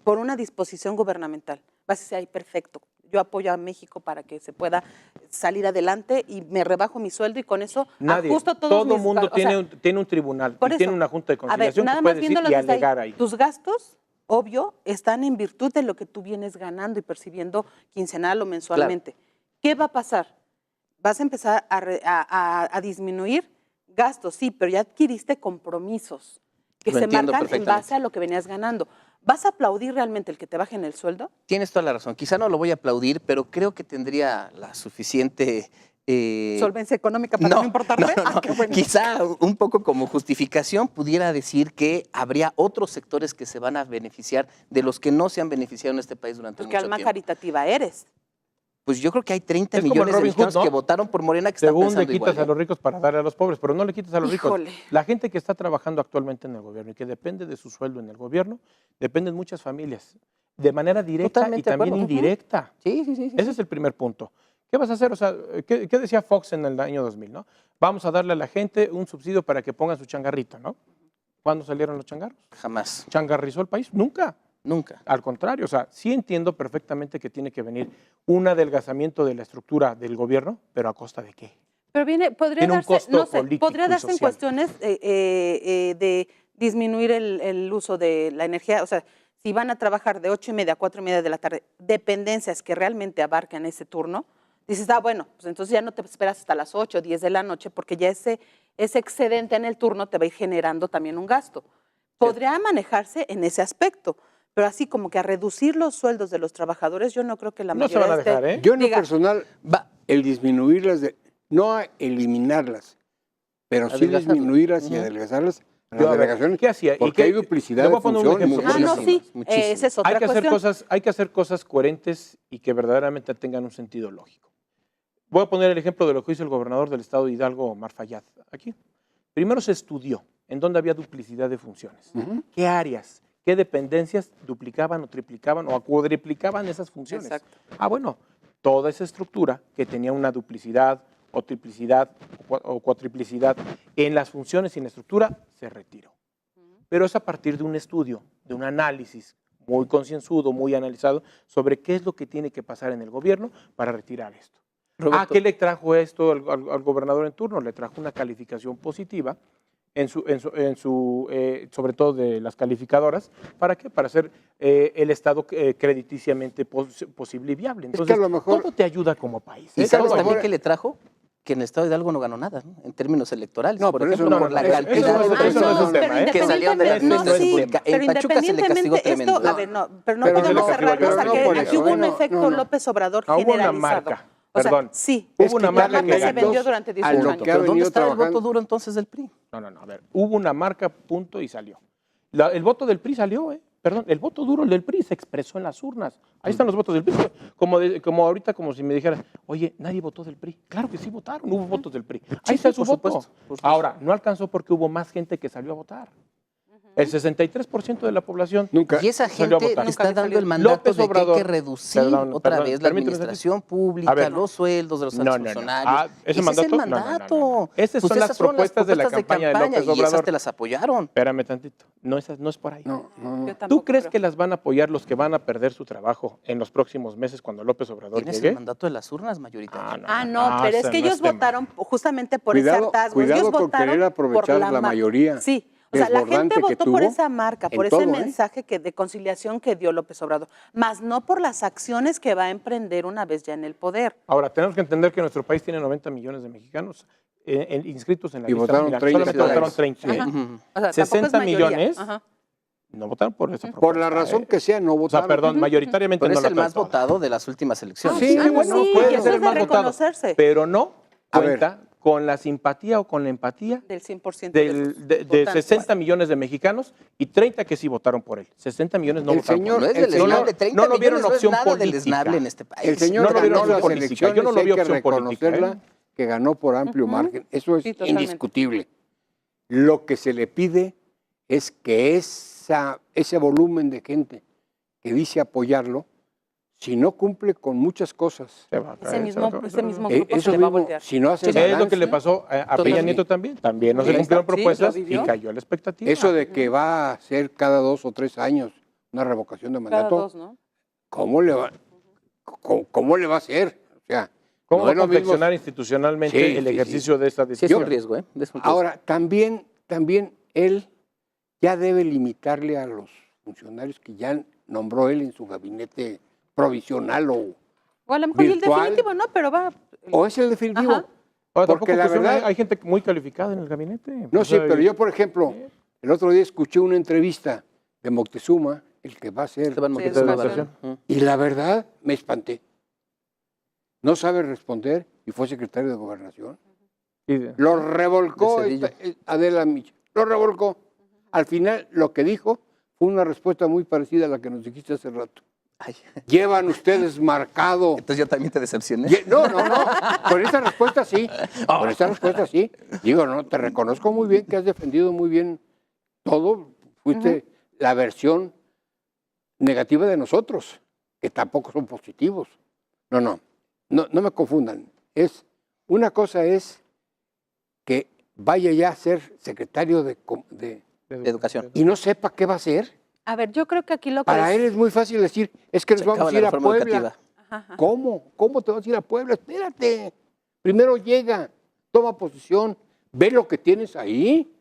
por una disposición gubernamental, vas a decir, ay, perfecto, yo apoyo a México para que se pueda salir adelante y me rebajo mi sueldo y con eso
Nadie,
ajusto todos
todo
mis
mundo
o sea,
tiene un tribunal
por
y
eso,
tiene una junta de
a ver,
conciliación
nada
que
más
puede decir
viéndolo
y
desde
alegar ahí.
tus gastos, obvio, están en virtud de lo que tú vienes ganando y percibiendo quincenal o mensualmente. ¿Qué va a pasar? Vas a empezar a disminuir gastos, sí, pero ya adquiriste compromisos que
Lo
se
entiendo
marcan en
perfectamente.
base a lo que venías ganando. ¿Vas a aplaudir realmente el que te bajen el sueldo?
Tienes toda la razón. Quizá no lo voy a aplaudir, pero creo que tendría la suficiente...
¿Solvencia económica para no importarte? Ah, qué bueno.
Quizá un poco como justificación pudiera decir que habría otros sectores que se van a beneficiar de los que no se han beneficiado en este país durante
Pues que
mucho
alma
tiempo.
caritativa eres.
Pues yo creo que hay 30
Es como
millones de
Robin Hood,
mexicanos
¿no?
que votaron por Morena que están
Según
pensando
le quitas
igual.
a los ricos para darle a los pobres, pero no le quitas a los
Híjole.
ricos. La gente que está trabajando actualmente en el gobierno y que depende de su sueldo en el gobierno, dependen muchas familias, de manera directa
Totalmente
y
de
también
acuerdo.
indirecta.
Sí.
Ese es el primer punto. ¿Qué vas a hacer? O sea, ¿qué decía Fox en el año 2000? ¿No? Vamos a darle a la gente un subsidio para que ponga su changarrito, ¿no? ¿Cuándo salieron los changarros?
Jamás,
¿Changarrizó el país? Nunca.
nunca.
Al contrario, o sea, sí entiendo perfectamente que tiene que venir un adelgazamiento de la estructura del gobierno, pero ¿a costa de qué?
Pero podría
Tiene un
darse,
costo
no sé,
político
podría
y
darse en
social.
cuestiones de disminuir el uso de la energía. O sea, si van a trabajar de 8:30 a 4:30 de la tarde, dependencias que realmente abarcan ese turno, dices, bueno, pues entonces ya no te esperas hasta las 8 o 10 de la noche porque ya ese excedente en el turno te va a ir generando también un gasto. Podría manejarse en ese aspecto, pero así como que a reducir los sueldos de los trabajadores, yo no creo que la
No se
mayoría
van a dejar, ¿eh?
Yo en lo
diga,
personal, el disminuirlas, no a eliminarlas, pero sí
Adelgazarlas.
disminuirlas y adelgazarlas a
Yo,
las
a ver,
delegaciones,
¿qué hacía?
porque hay duplicidad
Le voy
de
a poner un
funciones.
ejemplo.
no, sí,
Muchísimas.
esa es otra
Hay que
cuestión.
hacer cosas coherentes y que verdaderamente tengan un sentido lógico. Voy a poner el ejemplo de lo que hizo el gobernador del estado de Hidalgo, Omar Fayad. Aquí. Primero se estudió en dónde había duplicidad de funciones. ¿Qué áreas, qué dependencias duplicaban o triplicaban o cuadriplicaban esas funciones?
Exacto.
Bueno, toda esa estructura que tenía una duplicidad o triplicidad o cuatriplicidad en las funciones y en la estructura se retiró. Pero es a partir de un estudio, de un análisis muy concienzudo, muy analizado sobre qué es lo que tiene que pasar en el gobierno para retirar esto.
Roberto.
¿Qué le trajo esto al gobernador en turno? Le trajo una calificación positiva, sobre todo de las calificadoras. ¿Para qué? Para hacer el Estado crediticiamente posible y viable. Entonces,
es que a lo mejor,
todo te ayuda como país.
¿Y sabes también qué le trajo? Que en el estado de Hidalgo no ganó nada, ¿no? En términos electorales,
no,
por
pero
ejemplo,
eso
por la cantidad
eso no es un tema,
que salieron de la administración pública. En Pachuca se le castigó tremendo.
A ver, pero no podemos cerrarnos a que aquí hubo un efecto López Obrador
hubo
generalizado.
una marca,
O sea,
perdón.
sí,
Hubo una marca
que se vendió durante 18 años.
¿Pero dónde está el voto duro entonces del PRI?
No, a ver, hubo una marca, punto, y salió. El voto del PRI salió, Perdón, el voto duro del PRI se expresó en las urnas. Ahí están los votos del PRI. Como ahorita, como si me dijeran, oye, nadie votó del PRI. Claro que sí votaron, hubo votos del PRI. Ahí está su voto. Ahora, no alcanzó porque hubo más gente que salió a votar. El 63% de la población
nunca.
Y esa gente está dando el mandato
López
de que hay
Obrador,
que reducir otra vez la administración pública, los sueldos de los altos funcionarios.
Ese
es el
mandato,
mandato.
Esas son las propuestas de la campaña de López
y esas
Obrador.
te las apoyaron.
Espérame tantito, no es por ahí.
No.
¿Tú crees que las van a apoyar los que van a perder su trabajo en los próximos meses cuando López Obrador
Tienes
llegue?
el mandato de las urnas mayoritarias.
Pero es que ellos votaron justamente por ese hartazgo. Ellos
Cuidado con
votaron
querer aprovechar
por
la mayoría.
Sí. O sea, la gente
desbordante que
votó por
tuvo
esa marca,
en
por ese
todo,
mensaje de conciliación que dio López Obrador, más no por las acciones que va a emprender una vez ya en el poder.
Ahora, tenemos que entender que nuestro país tiene 90 millones de mexicanos inscritos en la
Y
lista
votaron
nominal.
30
Solamente votaron
ciudadanos.
30.
O sea,
60
mayoría.
millones
Ajá.
no votaron por esa propuesta.
Por la razón que sea, no
O sea,
votaron.
perdón, mayoritariamente
Pero
no
es
la
el más
traen todas.
votado de las últimas elecciones.
Sí,
bueno,
sí,
puede
eso
ser
es
el
de
más votado,
reconocerse.
pero no
A ver.
cuenta con la simpatía o con la empatía
Del 100%
de
votantes.
60 millones de mexicanos y 30 que sí votaron por él. 60 millones no
El
votaron
señor-
por
No
él.
es
El
deleznable,
señor-
30
no lo vieron
millones no es
opción
nada
política.
deleznable en este país.
El señor
No lo vieron
ganó
opción
las
política.
elecciones,
Yo no lo vi
hay que
opción política,
reconocerla, que ganó por amplio margen. Eso es
Sí, totalmente.
indiscutible. Lo que se le pide es que ese volumen de gente que dice apoyarlo, si no cumple con muchas cosas,
Se va a caer,
Ese
se va a caer.
mismo grupo
eso
se le va a
mismo,
voltear.
si no hace
Es lo
balance,
que le pasó a Peña
Totalmente.
Nieto también. También no se
Sí,
cumplieron
sí, lo
propuestas y
vivió.
cayó la expectativa.
eso de que va a ser cada 2 o 3 años una revocación de
Cada
mandato,
dos, ¿no?
¿cómo le va a hacer? O sea,
¿Cómo
no
va a
es lo mismo.
confeccionar institucionalmente
Sí,
el
sí,
ejercicio de esta
Sí es
decisión?
un riesgo, ¿eh? Es un riesgo.
Ahora, también él ya debe limitarle a los funcionarios que ya nombró él en su gabinete provisional
O a lo mejor y el
virtual.
definitivo, ¿no? Pero va.
o es el definitivo.
Ajá.
Ahora,
Porque
tampoco
la
cuestiona,
verdad-
hay gente muy calificada en el gabinete.
No,
O
sí,
sea,
pero yo, por ejemplo, el otro día escuché una entrevista de Moctezuma, el que va a ser,
Esteban
Sí,
Moctezuma
es una
Barrera.
opción.
y la verdad me espanté. No sabe responder y fue secretario de Gobernación.
sí,
Lo revolcó
De Cedillo.
Adela Micha. Lo revolcó. Al final, lo que dijo fue una respuesta muy parecida a la que nos dijiste hace rato.
Ay,
Llevan ustedes marcado.
entonces yo también te decepcioné.
No. Con esa respuesta sí. Con esa respuesta sí. Digo, no, te reconozco muy bien que has defendido muy bien todo. Fuiste la versión negativa de nosotros, que tampoco son positivos. No me confundan. Una cosa es que vaya ya a ser secretario de
Educación.
y no sepa qué va a hacer.
A ver, yo creo que aquí lo que
Para él es muy fácil decir, es que nos
Se
vamos
acaba
a
la
ir a
reforma
Puebla.
educativa.
Ajá.
¿Cómo? ¿Cómo te vas a ir a Puebla? Espérate. Primero llega, toma posición, ve lo que tienes ahí.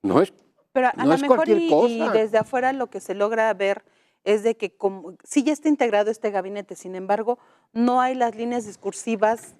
No es
Pero a
No
lo
es
mejor
cualquier
y
cosa.
desde afuera lo que se logra ver es de que sí ya está integrado este gabinete, sin embargo, no hay las líneas discursivas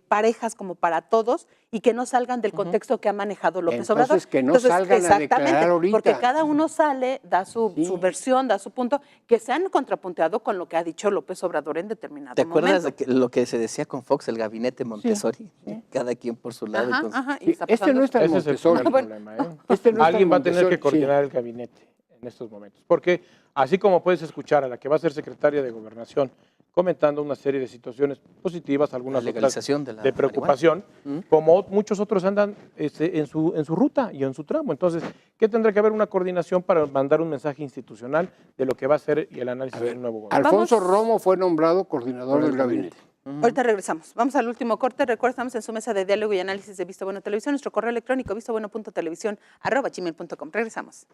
parejas como para todos y que no salgan del contexto que ha manejado López Obrador.
Entonces, que no salgan a declarar ahorita.
Porque cada uno sale, da su versión, da su punto, que se han contrapunteado con lo que ha dicho López Obrador en determinado
¿Te acuerdas
momento.
de lo que se decía con Fox, el gabinete Montessori? Cada quien por su lado. y con su-
Ajá, y
Sí,
está
este
pasando.
no es tan
Ese es el
Montessori.
problema.
Este no es
Alguien
tan
va a tener
Montessori,
que coordinar el gabinete en estos momentos. Porque así como puedes escuchar a la que va a ser secretaria de Gobernación comentando una serie de situaciones positivas, algunas
La legalización de la
de preocupación, como muchos otros andan en su ruta y en su tramo. Entonces, ¿qué tendrá que haber una coordinación para mandar un mensaje institucional de lo que va a ser y el análisis del nuevo gobierno?
Alfonso Romo fue nombrado coordinador del gabinete.
Ahorita regresamos. Vamos al último corte. Recuerda, estamos en su mesa de diálogo y análisis de Visto Bueno Televisión. Nuestro correo electrónico vistobueno.televisión@gmail.com. Regresamos.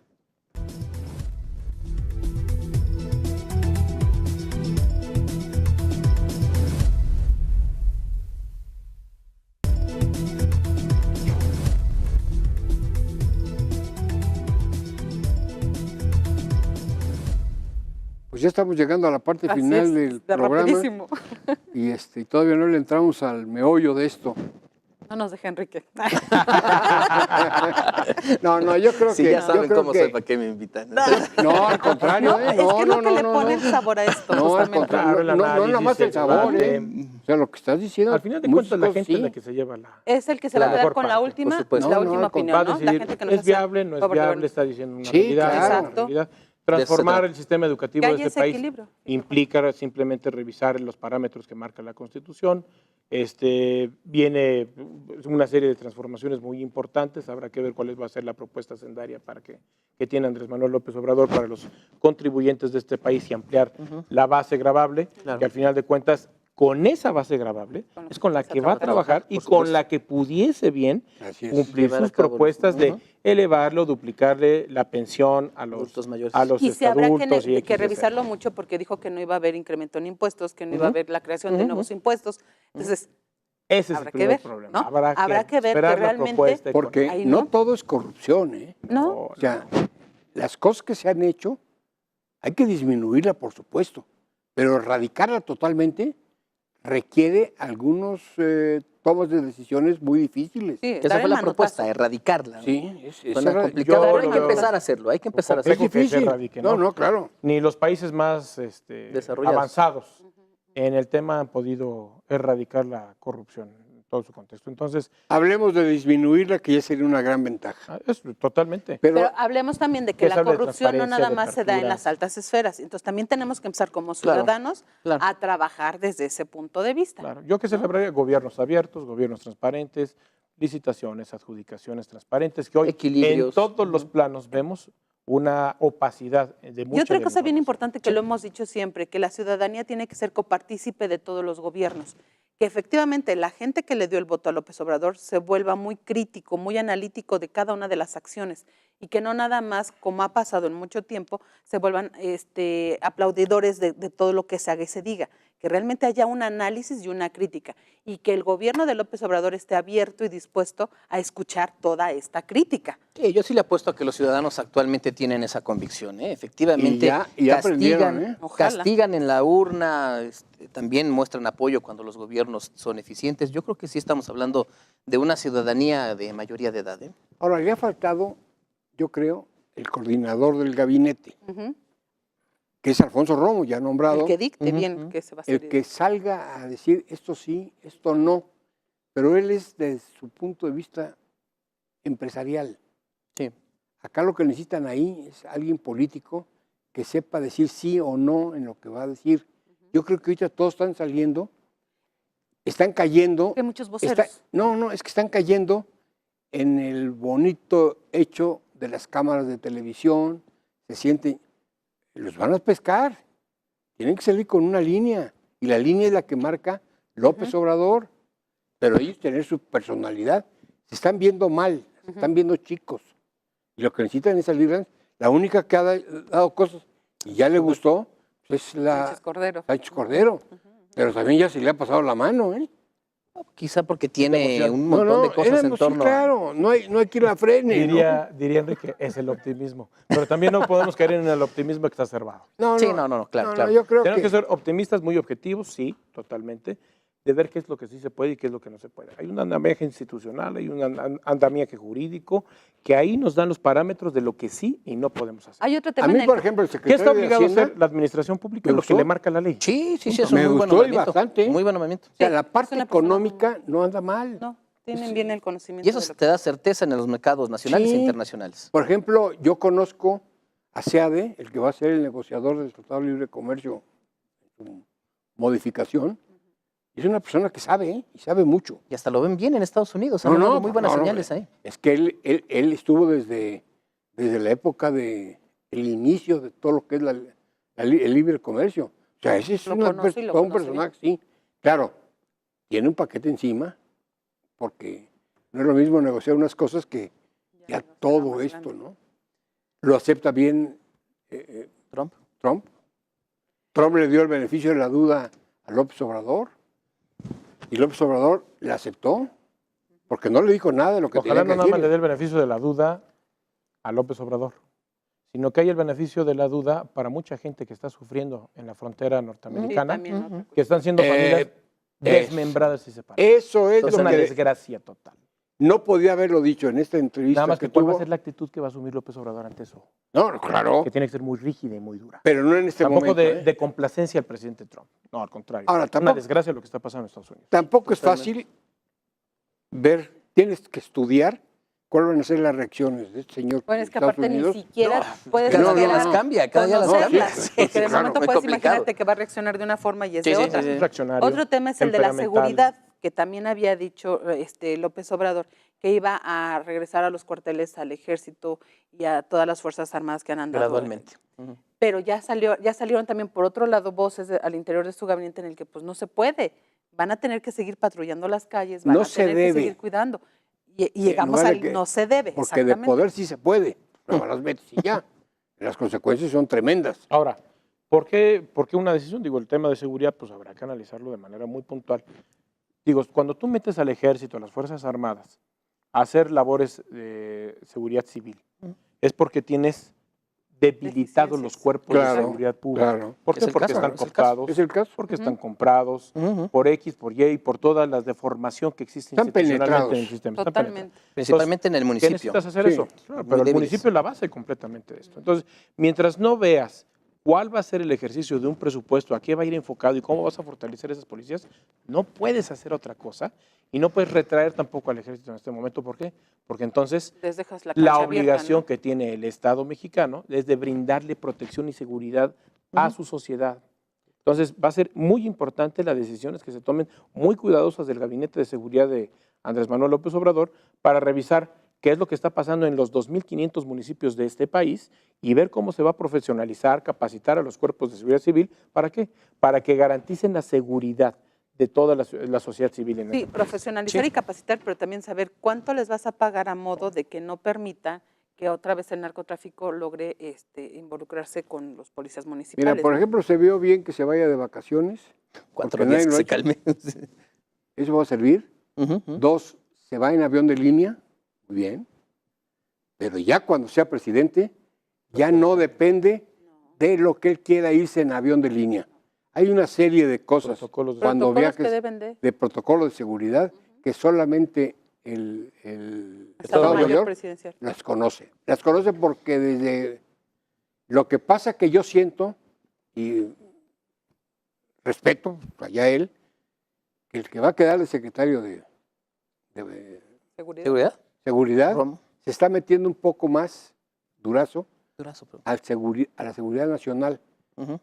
Pues ya estamos llegando a la parte final del programa.
Rapidísimo.
Y todavía no le entramos al meollo de esto.
No nos deje Enrique.
No, yo creo
sí,
que...
ya saben cómo
que,
soy, ¿para qué me invitan?
No, al contrario.
No, es que lo que le pone el sabor a esto.
No, al
justamente.
contrario. No nada más el sabor. O sea, lo que estás diciendo...
Al final de cuentas, la gente es la que se lleva la...
Es el que se va a quedar
mejor
con la
parte,
última,
por supuesto.
la
No,
última
no,
opinión,
Va a
¿no?
decidir,
La gente que nos
es
hace
viable, no es
favor de
viable,
verlo.
está diciendo una
Sí,
realidad,
claro.
una
Exacto.
realidad.
De eso se
Transformar
trata.
el sistema educativo
Que
de
haya
este
ese
país
equilibrio.
implica simplemente revisar los parámetros que marca la Constitución. Viene una serie de transformaciones muy importantes. Habrá que ver cuál va a ser la propuesta sendaria que tiene Andrés Manuel López Obrador para los contribuyentes de este país y ampliar la base gravable,
Claro.
que al final de cuentas, con esa base gravable, es con la que va a trabajar y con la que pudiese bien
Así es.
cumplir
Llevar a
sus
cabo
propuestas de elevarlo, duplicarle la pensión a los
Adultos mayores.
Y se habrá
adultos y
que
XYZ.
revisarlo mucho porque dijo que no iba a haber incremento en impuestos, que no iba a haber la creación de nuevos impuestos. Entonces,
Ese es
habrá
el
que
primer
ver,
problema.
¿no?
Habrá
que ver
esperar
que
la
realmente-
propuesta
Porque
Ahí
no
no.
todo es corrupción, ¿eh?
¿no?
O sea, las cosas que se han hecho hay que disminuirla, por supuesto, pero erradicarla totalmente requiere algunos tomas de decisiones muy difíciles.
Sí,
Que esa
dar
fue
el
la
manotazo.
propuesta, erradicarla. ¿no?
Sí, es
Suena complicado,
yo
pero
lo
hay que
veo-
empezar a hacerlo, hay que empezar a
es
hacerlo.
que se
difícil.
erradique,
No,
¿no?
no, claro.
Ni los países más
Desarrollados.
avanzados en el tema han podido erradicar la corrupción en todo su contexto. Entonces,
Hablemos de disminuirla, que ya sería una gran ventaja.
es totalmente.
Pero hablemos también de que
Que
la
se hable de
corrupción no
transparencia,
nada
de
más se da en
apertura.
las altas esferas. Entonces también tenemos que empezar como
Claro,
ciudadanos
claro.
a trabajar desde ese punto de vista.
Claro, yo que celebraría gobiernos abiertos, gobiernos transparentes, licitaciones, adjudicaciones transparentes, que hoy
Equilibrios.
en todos los planos vemos una opacidad de mucha
Y otra
de la
cosa bien
información.
importante que lo hemos dicho siempre, que la ciudadanía tiene que ser copartícipe de todos los gobiernos, que efectivamente la gente que le dio el voto a López Obrador se vuelva muy crítico, muy analítico de cada una de las acciones y que no nada más, como ha pasado en mucho tiempo, se vuelvan aplaudidores de todo lo que se haga y se diga, que realmente haya un análisis y una crítica y que el gobierno de López Obrador esté abierto y dispuesto a escuchar toda esta crítica.
Sí, yo sí le apuesto a que los ciudadanos actualmente tienen esa convicción, ¿eh? Efectivamente,
Y ya aprendieron, ¿eh?
Ojalá.
castigan en la urna, también muestran apoyo cuando los gobiernos son eficientes. Yo creo que sí estamos hablando de una ciudadanía de mayoría de edad, ¿eh?
Ahora, le ha faltado, yo creo, el coordinador del gabinete,
Ujú.
que es Alfonso Romo, ya nombrado.
El que dicte bien qué se va a hacer.
El que salga a decir esto sí, esto no, pero él es desde su punto de vista empresarial.
Sí.
Acá lo que necesitan ahí es alguien político que sepa decir sí o no en lo que va a decir. Yo creo que ahorita todos están saliendo, están cayendo.
Hay muchos voceros.
No, es que están cayendo en el bonito hecho de las cámaras de televisión, se sienten, los van a pescar, tienen que salir con una línea, y la línea es la que marca López Obrador, pero ellos tener su personalidad, se están viendo mal, se están viendo chicos, y lo que necesitan es salir, la única que ha dado cosas y ya le gustó, es la
Sánchez Cordero.
Sánchez Cordero, pero también ya se le ha pasado la mano, ¿eh?
Quizá porque tiene un
No,
montón de cosas en
sí,
torno a...
claro, no hay quien la frene.
Diría Enrique, es el optimismo. Pero también no podemos caer en el optimismo exacerbado.
No,
Sí, no, claro.
yo creo
Tenemos
que
que ser optimistas, muy objetivos, sí, totalmente, de ver qué es lo que sí se puede y qué es lo que no se puede. Hay un andamiaje institucional, hay un andamiaje jurídico, que ahí nos dan los parámetros de lo que sí y no podemos hacer.
Hay otro
a
tema en
mí,
el
por
que-
ejemplo, el
¿Qué
secretario
está
de
obligado a
Hacienda,
hacer la administración pública?
Me
Lo que
gustó.
le marca la ley.
Sí, es un
Me
muy buen
gustó y
nombramiento.
bastante.
Muy buen nombramiento.
o sea,
Sí,
la
es
parte
una persona
económica no anda mal.
No, tienen bien el conocimiento.
Y eso
de lo
te da certeza en los mercados nacionales
Sí.
e internacionales.
Por ejemplo, yo conozco a SEADE, el que va a ser el negociador del Tratado de Libre Comercio en su modificación. Es una persona que sabe, ¿eh? Y sabe mucho.
Y hasta lo ven bien en Estados Unidos. Han dado muy buenas señales ahí.
Es que él estuvo desde la época del inicio de todo lo que es el libre comercio. O sea, ese es un personaje, sí. Claro, tiene un paquete encima, porque no es lo mismo negociar unas cosas que ya todo esto, ¿no? Lo acepta bien
Trump.
Trump le dio el beneficio de la duda a López Obrador y López Obrador le aceptó porque no le dijo nada de lo que tenía que decir.
Ojalá no nada más le dé el beneficio de la duda a López Obrador, sino que hay el beneficio de la duda para mucha gente que está sufriendo en la frontera norteamericana, que están siendo familias desmembradas y separadas.
Eso es
una desgracia total.
No podía haberlo dicho en esta entrevista.
Nada más que ¿cuál va a ser la actitud que va a asumir López Obrador ante eso?
No, claro.
Que tiene que ser muy rígida y muy dura.
Pero no en este momento.
Tampoco de complacencia al presidente Trump. No, al contrario.
Ahora,
es una desgracia lo que está pasando en Estados Unidos.
Tampoco es fácil ver, tienes que estudiar cuáles van a ser las reacciones de este señor.
Bueno, es que aparte ni siquiera puedes...
Cada día las cambia, cada día las cambia.
Porque de momento puedes imaginarte que va a reaccionar de una forma y es de otra. Otro tema es el de la seguridad, que también había dicho López Obrador, que iba a regresar a los cuarteles, al ejército y a todas las fuerzas armadas que han andado.
Gradualmente.
Pero ya salieron también por otro lado voces al interior de su gabinete en el que pues no se puede. Van a tener que seguir patrullando las calles, van a tener que seguir cuidando. Y llegamos al no se debe.
Porque de poder sí se puede, no las metes y ya. Las consecuencias son tremendas.
Ahora, ¿por qué una decisión? Digo, el tema de seguridad, pues habrá que analizarlo de manera muy puntual. Digo, cuando tú metes al ejército, a las Fuerzas Armadas, a hacer labores de seguridad civil, es porque tienes debilitados los cuerpos de seguridad pública.
Claro.
¿Por qué? Porque están cooptados,
¿Es el caso?
porque están comprados, por X, por Y y por toda la deformación que existe institucionalmente en el sistema.
Totalmente.
Principalmente en el municipio.
¿Qué necesitas hacer eso? Claro, pero el municipio es la base completamente de esto. Entonces, mientras no veas cuál va a ser el ejercicio de un presupuesto, a qué va a ir enfocado y cómo vas a fortalecer esas policías, no puedes hacer otra cosa y no puedes retraer tampoco al ejército en este momento. ¿Por qué? Porque entonces la obligación que tiene el Estado mexicano es de brindarle protección y seguridad a su sociedad. Entonces va a ser muy importante las decisiones que se tomen muy cuidadosas del Gabinete de Seguridad de Andrés Manuel López Obrador para revisar qué es lo que está pasando en los 2.500 municipios de este país y ver cómo se va a profesionalizar, capacitar a los cuerpos de seguridad civil. ¿Para qué? Para que garanticen la seguridad de toda la sociedad civil.
Sí, profesionalizar y capacitar, pero también saber cuánto les vas a pagar a modo de que no permita que otra vez el narcotráfico logre involucrarse con los policías municipales.
Mira, por ejemplo, se vio bien que se vaya de vacaciones.
4 días que se calme.
Eso va a servir. 2, se va en avión de línea. Muy bien, pero ya cuando sea presidente, ya no depende de lo que él quiera irse en avión de línea. Hay una serie de cosas cuando viajes de protocolo de seguridad que solamente el Estado Mayor las conoce. Las conoce porque desde lo que pasa que yo siento y respeto allá él, que el que va a quedar el secretario de Seguridad se está metiendo un poco más Durazo a la seguridad nacional.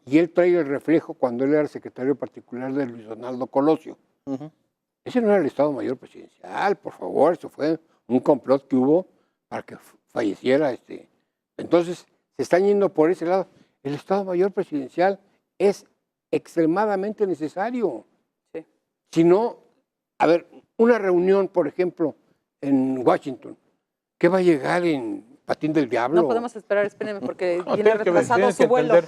Y él trae el reflejo cuando él era secretario particular de Luis Donaldo Colosio. Ese no era el Estado Mayor Presidencial, por favor, eso fue un complot que hubo para que falleciera. Entonces, se están yendo por ese lado. El Estado Mayor Presidencial es extremadamente necesario.
Sí.
Si no, a ver, una reunión, por ejemplo, en Washington, ¿qué va a llegar en Patín del Diablo?
No podemos esperar, espérenme, porque viene retrasado su vuelo.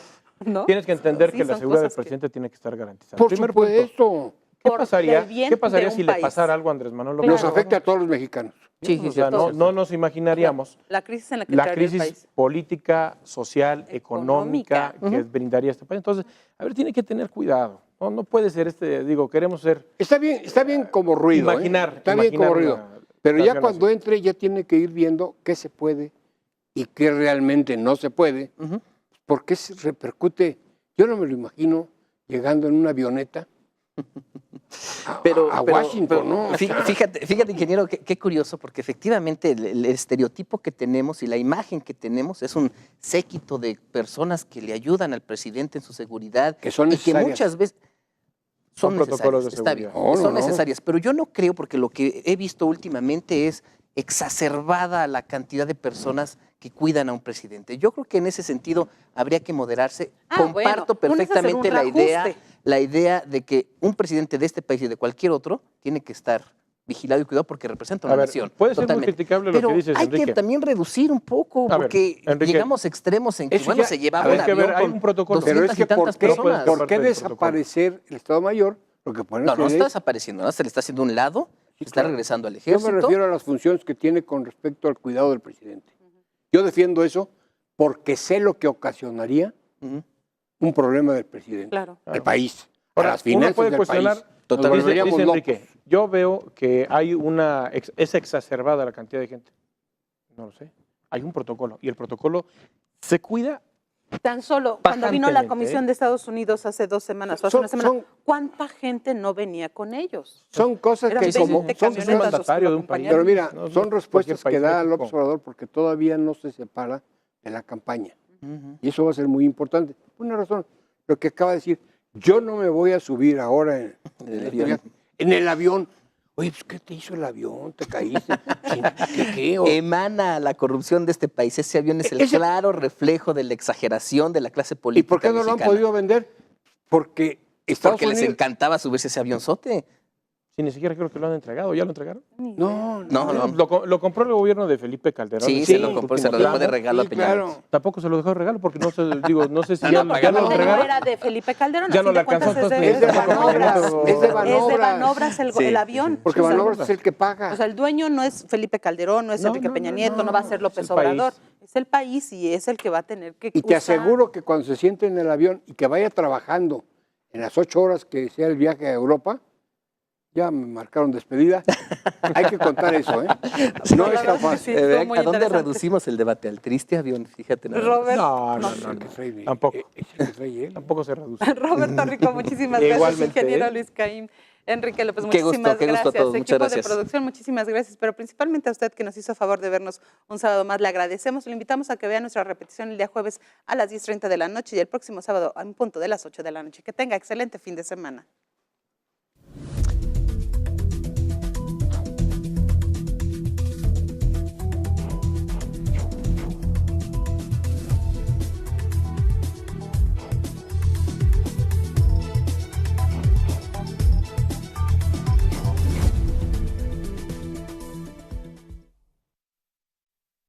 Tienes que entender que la seguridad del presidente tiene que estar garantizada.
Por supuesto.
¿Qué pasaría si le pasara algo a Andrés Manuel López
Obrador? Nos afecta a todos los mexicanos.
Sí, o sea, no nos imaginaríamos
la crisis en
la crisis política, social, económica que brindaría este país. Entonces, a ver, tiene que tener cuidado. No puede ser queremos ser...
Está bien como ruido. Está bien como ruido. Pero ya cuando entre, ya tiene que ir viendo qué se puede y qué realmente no se puede, porque se repercute. Yo no me lo imagino llegando en una avioneta a Washington, ¿no?
Fíjate, ingeniero, qué curioso, porque efectivamente el estereotipo que tenemos y la imagen que tenemos es un séquito de personas que le ayudan al presidente en su seguridad.
Que son necesarias.
Y que muchas veces... son
protocolos de
necesarias, está bien,
seguridad.
son necesarias, pero yo no creo, porque lo que he visto últimamente es exacerbada la cantidad de personas que cuidan a un presidente. Yo creo que en ese sentido habría que moderarse. Comparto perfectamente la idea de que un presidente de este país y de cualquier otro tiene que estar vigilado y cuidado porque representa una nación.
Puede ser muy criticable lo que dices,
Enrique. Hay que también reducir un poco, porque llegamos a extremos en que, bueno, se llevaba un avión
hay un protocolo.
Pero es que ¿por qué desaparecer el Estado Mayor?
No está desapareciendo, ¿no? Se le está haciendo un lado, se está regresando al ejército.
Yo me refiero a las funciones que tiene con respecto al cuidado del presidente. Yo defiendo eso porque sé lo que ocasionaría un problema del presidente, del país, a las finanzas del país.
Totalmente. Dice Enrique, yo veo que hay es exacerbada la cantidad de gente. No lo sé. Hay un protocolo y el protocolo se cuida.
Tan solo cuando vino la Comisión de Estados Unidos hace 2 semanas o hace una semana, ¿cuánta gente no venía con ellos?
Son cosas que
son mandatario de un país.
Pero mira, son respuestas que da López Obrador porque todavía no se separa de la campaña. Y eso va a ser muy importante. Una razón, lo que acaba de decir, yo no me voy a subir ahora en el avión. Oye, pues, ¿qué te hizo el avión? ¿Te caíste? ¿Qué?
Emana la corrupción de este país. Ese avión es el claro reflejo de la exageración de la clase política.
¿Y por qué no
mexicana?
lo han podido vender? Porque
les encantaba subirse ese avionzote.
Sí, ni siquiera creo que lo han entregado. ¿Ya lo entregaron?
No.
Lo compró el gobierno de Felipe Calderón.
Sí, se lo compró, se lo dejó de regalo a Peña Nieto.
Tampoco se lo dejó de regalo porque no sé si ya lo entregaron.
No era de Felipe Calderón.
Ya no le alcanzó.
Es de Banobras el avión.
Porque Banobras es el que paga.
O sea, el dueño no es Felipe Calderón, no es Enrique Peña Nieto, no va a ser López Obrador. Es el país y es el que va a tener que
Y te aseguro que cuando se siente en el avión y que vaya trabajando en las 8 horas que sea el viaje a Europa, ya me marcaron despedida. Hay que contar eso, ¿eh? No es tan fácil.
¿A dónde reducimos el debate? ¿Al triste avión? Fíjate.
Robert.
No. Tampoco. Tampoco se reduce.
Roberto Rico, muchísimas gracias. Ingeniero Luis Caín. Enrique López, muchísimas gracias.
Qué gusto a todos. Muchas gracias.
De producción, muchísimas gracias, pero principalmente a usted que nos hizo favor de vernos un sábado más. Le agradecemos. Le invitamos a que vea nuestra repetición el día jueves a las 10:30 de la noche y el próximo sábado a un punto de las 8 de la noche. Que tenga excelente fin de semana.